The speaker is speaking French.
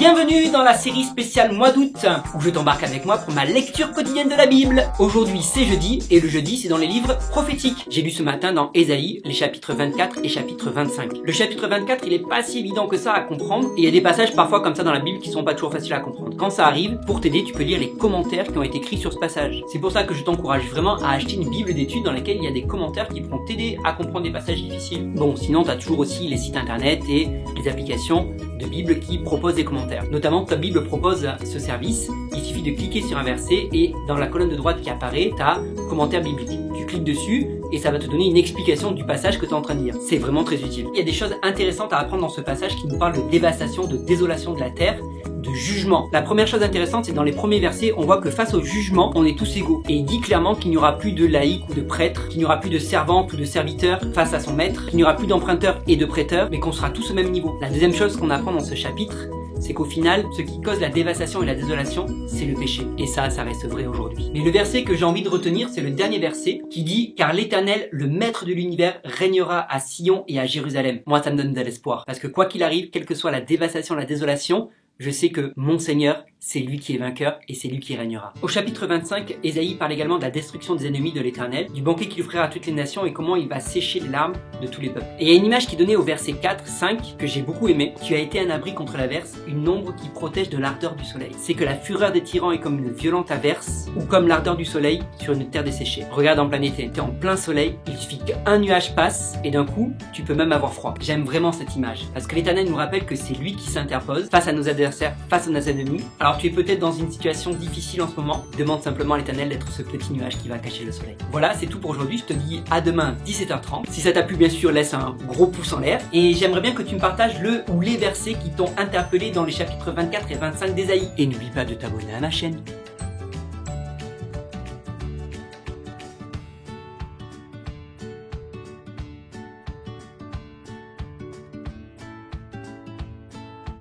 Bienvenue dans la série spéciale mois d'août, où je t'embarque avec moi pour ma lecture quotidienne de la Bible. Aujourd'hui c'est jeudi, et le jeudi c'est dans les livres prophétiques. J'ai lu ce matin dans Ésaïe, les chapitres 24 et chapitre 25. Le chapitre 24 il est pas si évident que ça à comprendre, et il y a des passages parfois comme ça dans la Bible qui sont pas toujours faciles à comprendre. Quand ça arrive, pour t'aider tu peux lire les commentaires qui ont été écrits sur ce passage. C'est pour ça que je t'encourage vraiment à acheter une Bible d'études dans laquelle il y a des commentaires qui pourront t'aider à comprendre des passages difficiles. Bon, sinon t'as toujours aussi les sites internet et les applications de Bible qui proposent des commentaires. Notamment, ta Bible propose ce service. Il suffit de cliquer sur un verset et dans la colonne de droite qui apparaît, t'as commentaire biblique. Tu cliques dessus et ça va te donner une explication du passage que tu es en train de lire. C'est vraiment très utile. Il y a des choses intéressantes à apprendre dans ce passage qui nous parle de dévastation, de désolation de la terre, de jugement. La première chose intéressante, c'est dans les premiers versets, on voit que face au jugement, on est tous égaux. Et il dit clairement qu'il n'y aura plus de laïcs ou de prêtres, qu'il n'y aura plus de servantes ou de serviteurs face à son maître, qu'il n'y aura plus d'emprunteurs et de prêteurs, mais qu'on sera tous au même niveau. La deuxième chose qu'on apprend dans ce chapitre, c'est qu'au final, ce qui cause la dévastation et la désolation, c'est le péché. Et ça reste vrai aujourd'hui. Mais le verset que j'ai envie de retenir, c'est le dernier verset qui dit « Car l'Éternel, le maître de l'univers, régnera à Sion et à Jérusalem. » Moi, ça me donne de l'espoir. Parce que quoi qu'il arrive, quelle que soit la dévastation, la désolation, je sais que mon Seigneur, c'est lui qui est vainqueur et c'est lui qui régnera. Au chapitre 25, Ésaïe parle également de la destruction des ennemis de l'Éternel, du banquet qu'il offrira à toutes les nations et comment il va sécher les larmes de tous les peuples. Et il y a une image qui est donnée au verset 4, 5, que j'ai beaucoup aimé. Tu as été un abri contre l'averse, une ombre qui protège de l'ardeur du soleil. C'est que la fureur des tyrans est comme une violente averse ou comme l'ardeur du soleil sur une terre desséchée. Regarde en plein été, t'es en plein soleil, il suffit qu'un nuage passe et d'un coup, tu peux même avoir froid. J'aime vraiment cette image parce que l'Éternel nous rappelle que c'est lui qui s'interpose face à nos adversaires, face à nos ennemis. Alors tu es peut-être dans une situation difficile en ce moment, demande simplement à l'Éternel d'être ce petit nuage qui va cacher le soleil. Voilà, c'est tout pour aujourd'hui, je te dis à demain 17h30. Si ça t'a plu, bien sûr, laisse un gros pouce en l'air. Et j'aimerais bien que tu me partages le ou les versets qui t'ont interpellé dans les chapitres 24 et 25 d'Ésaïe. Et n'oublie pas de t'abonner à ma chaîne.